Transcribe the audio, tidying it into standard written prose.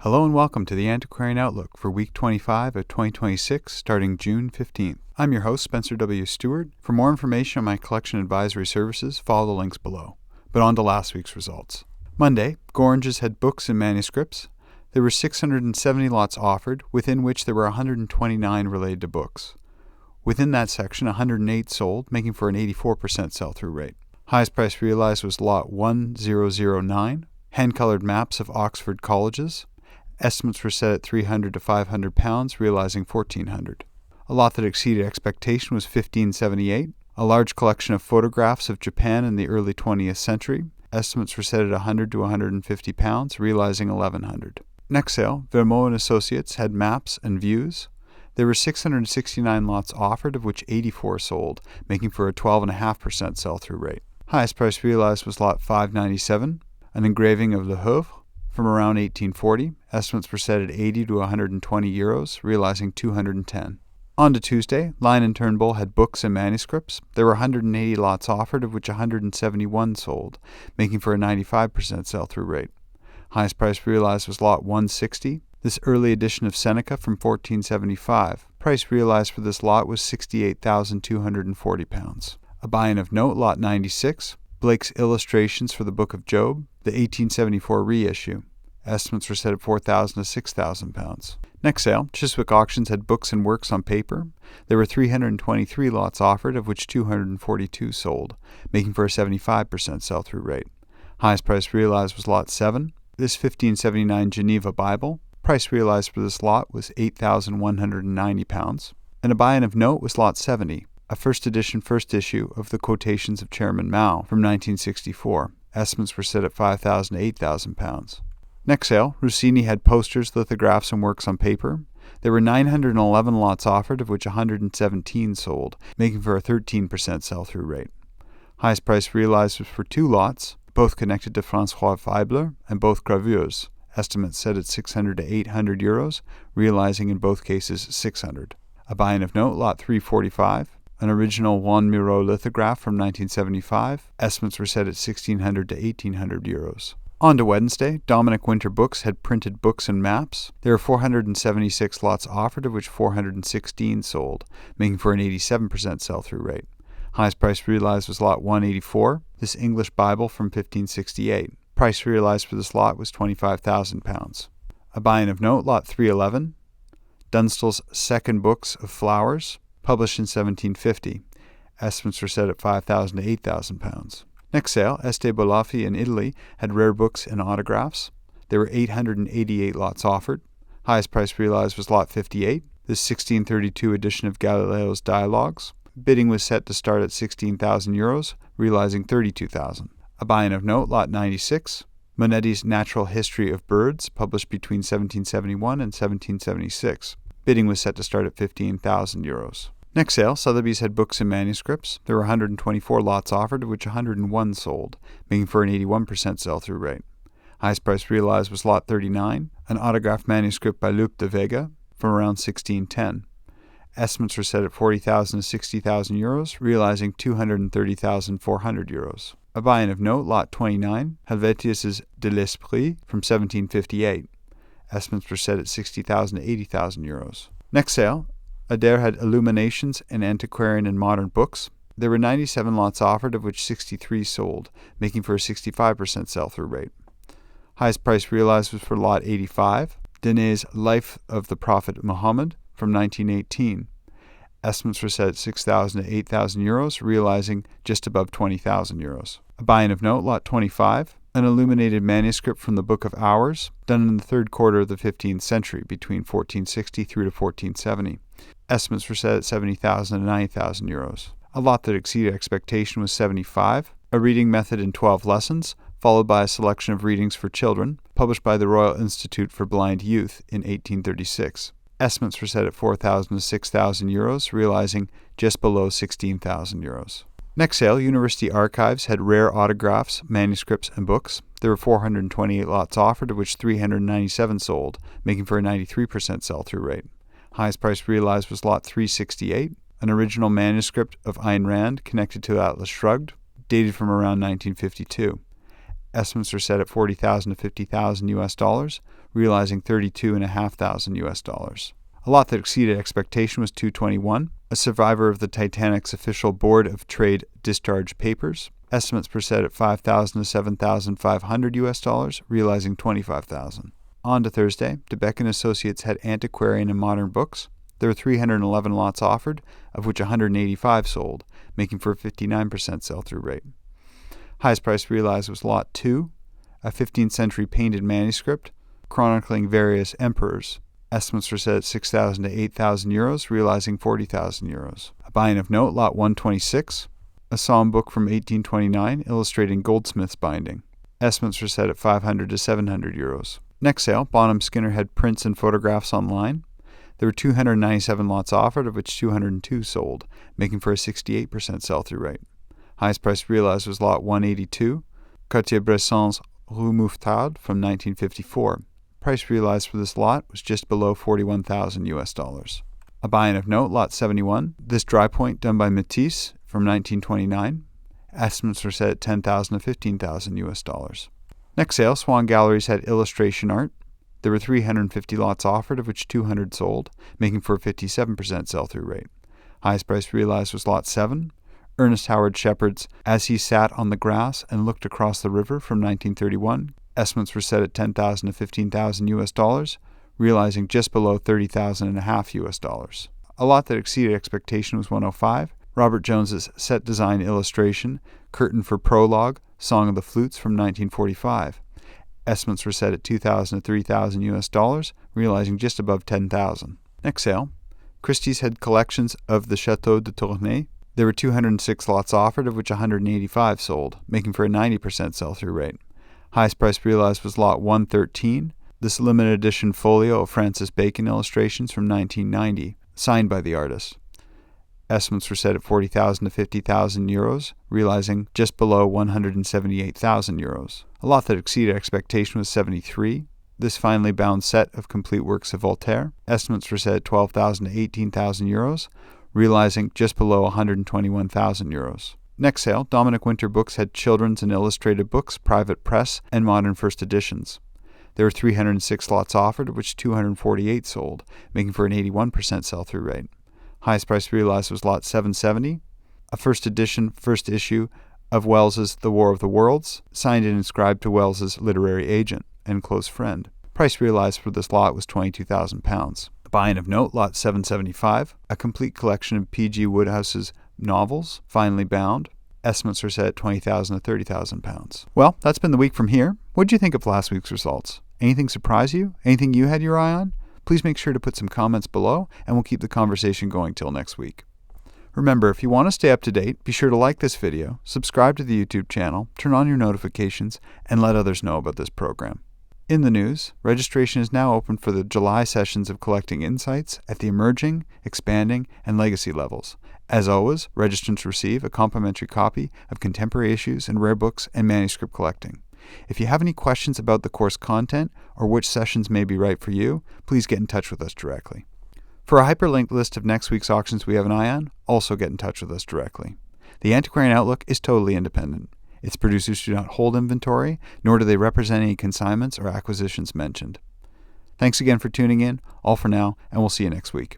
Hello and welcome to the Antiquarian Outlook for week 25 of 2026, starting June 15th. I'm your host, Spencer W. Stuart. For more information on my collection advisory services, follow the links below. But on to last week's results. Monday, Gorringes had books and manuscripts. There were 670 lots offered, within which there were 129 related to books. Within that section, 108 sold, making for an 84% sell-through rate. Highest price realized was lot 1009, hand-colored maps of Oxford colleges. Estimates were set at £300 to £500, realizing £1,400. A lot that exceeded expectation was 1578, a large collection of photographs of Japan in the early 20th century. Estimates were set at £100 to £150, realizing £1,100. Next sale, Vermot and Associates had maps and views. There were 669 lots offered, of which 84 sold, making for a 12.5% sell-through rate. Highest price realized was lot 597, an engraving of Le Havre from around 1840. Estimates were set at 80 to 120 euros, realizing 210. On to Tuesday, Lyon and Turnbull had books and manuscripts. There were 180 lots offered, of which 171 sold, making for a 95% sell-through rate. Highest price realized was lot 160, this early edition of Seneca from 1475. Price realized for this lot was £68,240. A buy-in of note, lot 96, Blake's illustrations for the Book of Job, the 1874 reissue. Estimates were set at £4,000 to £6,000. Next sale, Chiswick Auctions had books and works on paper. There were 323 lots offered, of which 242 sold, making for a 75% sell-through rate. Highest price realized was lot 7, this 1579 Geneva Bible. Price realized for this lot was £8,190. And a buy-in of note was lot 70, a first edition first issue of the Quotations of Chairman Mao from 1964. Estimates were set at £5,000 to £8,000. Next sale, Rossini had posters, lithographs, and works on paper. There were 911 lots offered, of which 117 sold, making for a 13% sell-through rate. Highest price realized was for two lots, both connected to François Feibler and both gravures. Estimates set at 600 to 800 euros, realizing in both cases 600. A buy-in of note, lot 345, an original Juan Miró lithograph from 1975. Estimates were set at 1,600 to 1,800 euros. On to Wednesday, Dominic Winter Books had printed books and maps. There were 476 lots offered, of which 416 sold, making for an 87% sell-through rate. Highest price realized was lot 184, this English Bible from 1568. Price realized for this lot was £25,000. A buy-in of note, lot 311, Dunstall's Second Books of Flowers, published in 1750. Estimates were set at £5,000 to £8,000. Next sale, Este Bolaffi in Italy had rare books and autographs. There were 888 lots offered. Highest price realized was lot 58, this 1632 edition of Galileo's Dialogues. Bidding was set to start at 16,000 euros, realizing 32,000. A buy-in of note, lot 96, Monetti's Natural History of Birds, published between 1771 and 1776. Bidding was set to start at 15,000 euros. Next sale, Sotheby's had books and manuscripts. There were 124 lots offered, of which 101 sold, making for an 81% sell-through rate. Highest price realized was lot 39, an autographed manuscript by Luc de Vega from around 1610. Estimates were set at 40,000 to 60,000 euros, realizing 230,400 euros. A buy-in of note, lot 29, Helvetius's De l'Esprit from 1758. Estimates were set at 60,000 to 80,000 euros. Next sale, Adair had Illuminations and Antiquarian and Modern Books. There were 97 lots offered, of which 63 sold, making for a 65% sell-through rate. Highest price realized was for lot 85, Denet's Life of the Prophet Muhammad from 1918. Estimates were set at 6,000 to 8,000 euros, realizing just above 20,000 euros. A buy-in of note, lot 25, an illuminated manuscript from the Book of Hours, done in the third quarter of the 15th century, between 1460 through to 1470. Estimates were set at 70,000 to 90,000 euros. A lot that exceeded expectation was 75, a reading method in 12 lessons, followed by a selection of readings for children, published by the Royal Institute for Blind Youth in 1836. Estimates were set at 4,000 to 6,000 euros, realizing just below 16,000 euros. Next sale, University Archives had rare autographs, manuscripts, and books. There were 428 lots offered, of which 397 sold, making for a 93% sell-through rate. Highest price realized was lot 368, an original manuscript of Ayn Rand connected to Atlas Shrugged, dated from around 1952. Estimates are set at $40,000 to $50,000 US, realizing $32,500 US. A lot that exceeded expectation was 221, a survivor of the Titanic's official Board of Trade discharge papers. Estimates were set at $5,000 to $7,500 US, realizing $25,000. On to Thursday, DeBeck & Associates had Antiquarian and Modern books. There were 311 lots offered, of which 185 sold, making for a 59% sell-through rate. Highest price realized was Lot 2, a 15th century painted manuscript chronicling various emperors. Estimates were set at 6,000 to 8,000 euros, realizing 40,000 euros. A buy-in of note, Lot 126, a psalm book from 1829 illustrating goldsmith's binding. Estimates were set at 500 to 700 euros. Next sale, Bonham Skinner had prints and photographs online. There were 297 lots offered, of which 202 sold, making for a 68% sell-through rate. Highest price realized was Lot 182, Cartier-Bresson's Rue Mouffetard from 1954. Price realized for this lot was just below $41,000 US. A buy-in of note, Lot 71, this dry point done by Matisse from 1929. Estimates were set at $10,000 to $15,000 US. Next sale, Swan Galleries had illustration art. There were 350 lots offered, of which 200 sold, making for a 57% sell-through rate. Highest price realized was Lot 7, Ernest Howard Shepard's As He Sat on the Grass and Looked Across the River from 1931. Estimates were set at $10,000 to $15,000 US, realizing just below $30,500 US. A lot that exceeded expectation was 105, Robert Jones's set design illustration, Curtain for Prologue, Song of the Flutes from 1945. Estimates were set at $2,000 to $3,000 US, realizing just above $10,000. Next sale, Christie's had collections of the Château de Tournai. There were 206 lots offered, of which 185 sold, making for a 90% sell-through rate. Highest price realized was Lot 113, this limited edition folio of Francis Bacon illustrations from 1990, signed by the artist. Estimates were set at 40,000 to 50,000 euros, realizing just below 178,000 euros. A lot that exceeded expectation was 73, this finely bound set of complete works of Voltaire. Estimates were set at 12,000 to 18,000 euros, realizing just below 121,000 euros. Next sale, Dominic Winter Books had children's and illustrated books, private press, and modern first editions. There were 306 lots offered, of which 248 sold, making for an 81% sell-through rate. Highest price realized was Lot 770, a first edition, first issue of Wells's The War of the Worlds, signed and inscribed to Wells's literary agent and close friend. Price realized for this lot was £22,000. Buy-in of note, Lot 775, a complete collection of P.G. Woodhouse's novels, finely bound. Estimates are set at £20,000 to £30,000. Well, that's been the week from here. What did you think of last week's results? Anything surprise you? Anything you had your eye on? Please make sure to put some comments below, and we'll keep the conversation going till next week. Remember, if you want to stay up to date, be sure to like this video, subscribe to the YouTube channel, turn on your notifications, and let others know about this program. In the news, registration is now open for the July sessions of Collecting Insights at the Emerging, Expanding, and Legacy levels. As always, registrants receive a complimentary copy of Contemporary Issues and Rare Books and Manuscript Collecting. If you have any questions about the course content or which sessions may be right for you, please get in touch with us directly. For a hyperlinked list of next week's auctions we have an eye on, also get in touch with us directly. The Antiquarian Outlook is totally independent. Its producers do not hold inventory, nor do they represent any consignments or acquisitions mentioned. Thanks again for tuning in. All for now, and we'll see you next week.